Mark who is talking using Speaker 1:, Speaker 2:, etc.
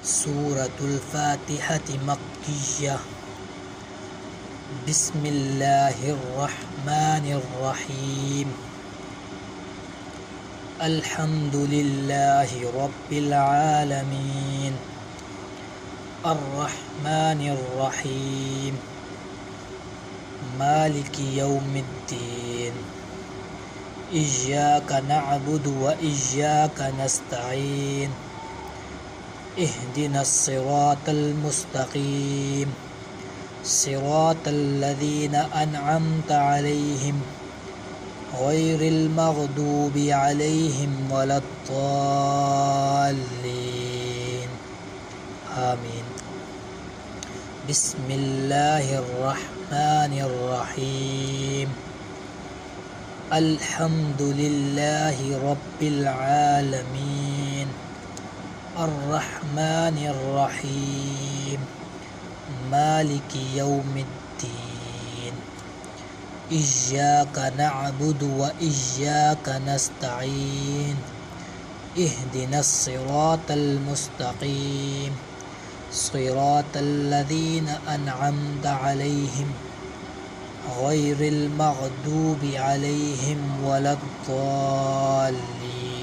Speaker 1: सूरतुल फातिहति मक्किय्यह। बिस्मिल्लाहिर्रहमानिर्रहीम। अल्हम्दुलिल्लाहि रब्बिल आलमीन। अर्रहमानिर्रहीम। मालिकि यौमिद्दीन। इय्याका नअबुदु व इय्याका नस्तईन। इहदिनस सिरातल मुस्तकीम। सिरातल लज़ीना अनअमता अलैहिम गैरिल मग़दूबि अलैहिम वलद्दाल्लीन। आमीन। बिस्मिल्लाहिर्रहमानिर्रहीम। अल्हम्दुलिल्लाहि रब्बिल आलमीन। अर्रहमानिर्रहीम। मालिकि यौमिद्दीन। इय्याका नअबुदु व इय्याका नस्तईन। इहदिनस सिरातल मुस्तकीम। सिरातल लज़ीना अनअमता अलैहिम गैरिल मग़दूबि अलैहिम वलद्दाल्लीन।